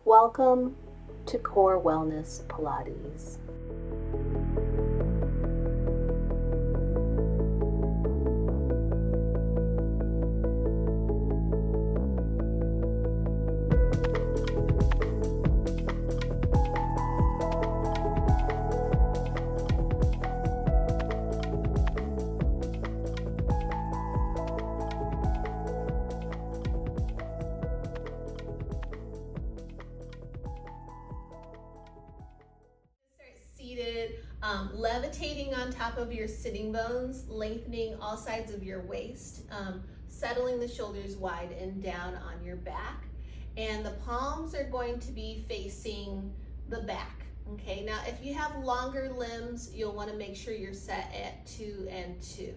Welcome to Core Wellness Pilates. Seated, levitating on top of your sitting bones, lengthening all sides of your waist, settling the shoulders wide and down on your back. And the palms are going to be facing the back. Okay, now if you have longer limbs, you'll want to make sure you're set at 2 and 2.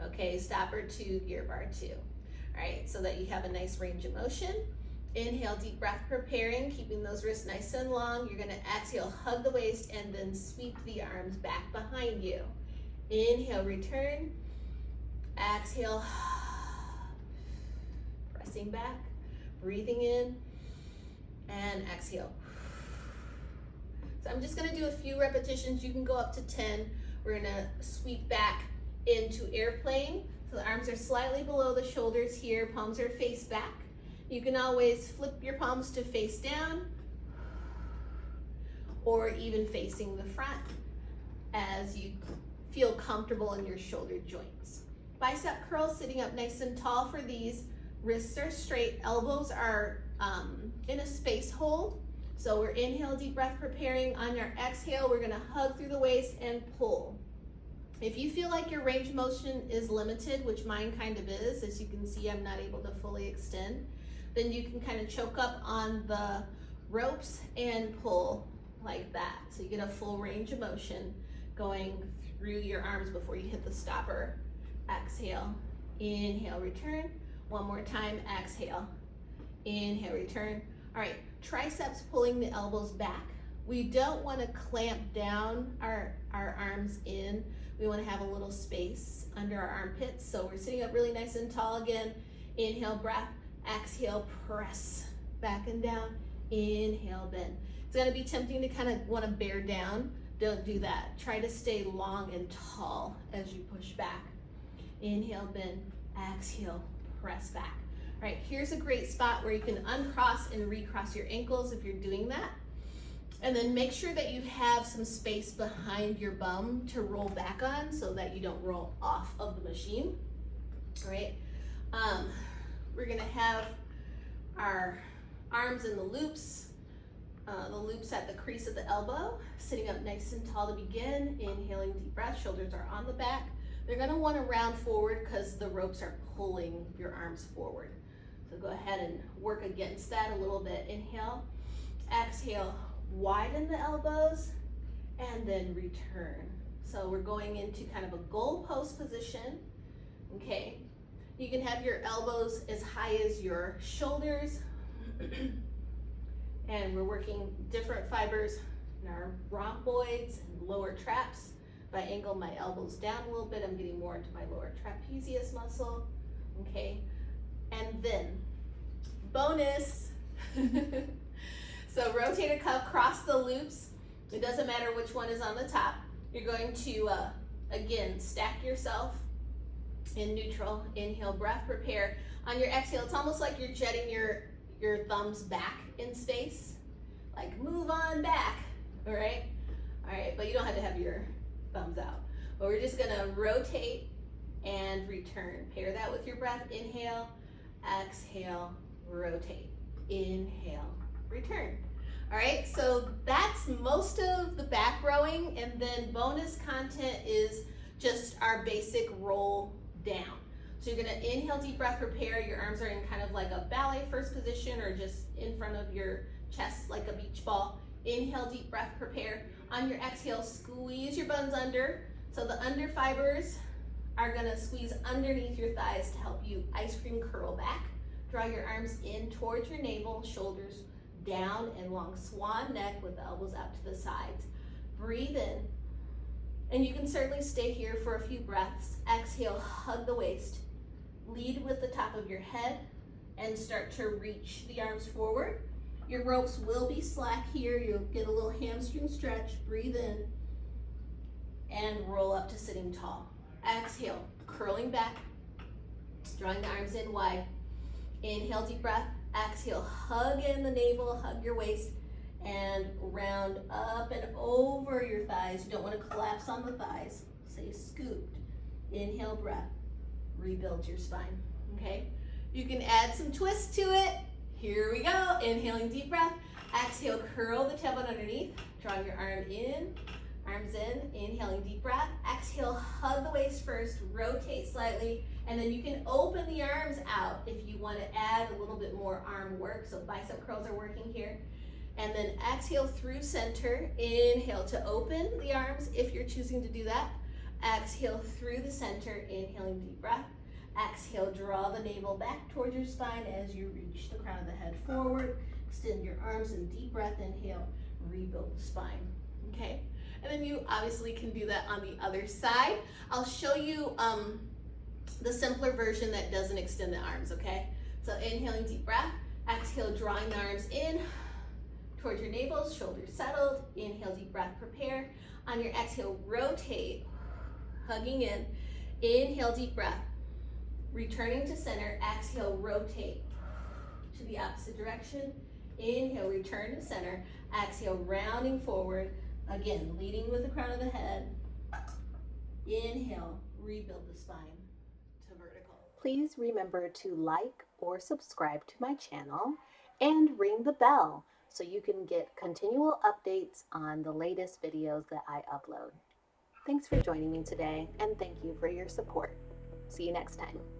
Okay, stopper 2, gear bar 2. All right, so that you have a nice range of motion. Inhale, deep breath, preparing, keeping those wrists nice and long. You're going to exhale, hug the waist, and then sweep the arms back behind you. Inhale, return. Exhale, pressing back, breathing in, and exhale. So I'm just going to do a few repetitions. You can go up to 10. We're going to sweep back into airplane. So the arms are slightly below the shoulders here. Palms are face back. You can always flip your palms to face down or even facing the front as you feel comfortable in your shoulder joints. Bicep curls, sitting up nice and tall for these. Wrists are straight, elbows are in a space hold. So we're inhale, deep breath, preparing. On your exhale, we're gonna hug through the waist and pull. If you feel like your range of motion is limited, which mine kind of is, as you can see, I'm not able to fully extend, then you can kind of choke up on the ropes and pull like that. So you get a full range of motion going through your arms before you hit the stopper. Exhale, inhale, return. One more time, exhale, inhale, return. All right, triceps pulling the elbows back. We don't want to clamp down our arms in. We want to have a little space under our armpits. So we're sitting up really nice and tall again. Inhale, breath. Exhale, press back and down. Inhale, bend. It's going to be tempting to kind of want to bear down. Don't do that. Try to stay long and tall as you push back. Inhale, bend. Exhale, press back. All right, here's a great spot where you can uncross and recross your ankles if you're doing that. And then make sure that you have some space behind your bum to roll back on so that you don't roll off of the machine. All right. We're gonna have our arms in the loops at the crease of the elbow, sitting up nice and tall to begin. Inhaling, deep breath, shoulders are on the back. They're gonna wanna round forward because the ropes are pulling your arms forward. So go ahead and work against that a little bit. Inhale, exhale, widen the elbows, and then return. So we're going into kind of a goalpost position, okay? You can have your elbows as high as your shoulders. And we're working different fibers in our rhomboids and lower traps. If I angle my elbows down a little bit, I'm getting more into my lower trapezius muscle, okay? And then, bonus. So rotate a cup, cross the loops. It doesn't matter which one is on the top. You're going to, again, stack yourself in neutral. Inhale, breath, prepare. On your exhale, it's almost like you're jetting your thumbs back in space. Like, move on back, all right? All right, but you don't have to have your thumbs out. But we're just gonna rotate and return. Pair that with your breath. Inhale, exhale, rotate. Inhale, return. All right, so that's most of the back rowing, and then bonus content is just our basic roll down. So you're gonna inhale, deep breath, prepare. Your arms are in kind of like a ballet first position or just in front of your chest like a beach ball. Inhale, deep breath, prepare. On your exhale, squeeze your buns under. So the under fibers are gonna squeeze underneath your thighs to help you ice cream curl back. Draw your arms in towards your navel, shoulders down and long swan neck with the elbows out to the sides. Breathe in. And you can certainly stay here for a few breaths. Exhale, hug the waist. Lead with the top of your head and start to reach the arms forward. Your ropes will be slack here. You'll get a little hamstring stretch. Breathe in and roll up to sitting tall. Exhale, curling back, drawing the arms in wide. Inhale, deep breath. Exhale, hug in the navel, hug your waist, and round up and over your thighs. You don't want to collapse on the thighs. Stay scooped. Inhale, breath. Rebuild your spine, okay? You can add some twist to it. Here we go. Inhaling, deep breath. Exhale, curl the tailbone underneath. Draw your arm in, arms in. Inhaling, deep breath. Exhale, hug the waist first, rotate slightly, and then you can open the arms out if you want to add a little bit more arm work. So bicep curls are working here. And then exhale through center. Inhale to open the arms if you're choosing to do that. Exhale through the center, inhaling deep breath. Exhale, draw the navel back towards your spine as you reach the crown of the head forward. Extend your arms and deep breath, inhale, rebuild the spine, okay? And then you obviously can do that on the other side. I'll show you the simpler version that doesn't extend the arms, okay? So inhaling, deep breath. Exhale, drawing the arms in towards your navel, shoulders settled. Inhale, deep breath, prepare. On your exhale, rotate, hugging in. Inhale, deep breath. Returning to center, exhale, rotate to the opposite direction. Inhale, return to center. Exhale, rounding forward. Again, leading with the crown of the head. Inhale, rebuild the spine to vertical. Please remember to like or subscribe to my channel and ring the bell so you can get continual updates on the latest videos that I upload. Thanks for joining me today, and thank you for your support. See you next time.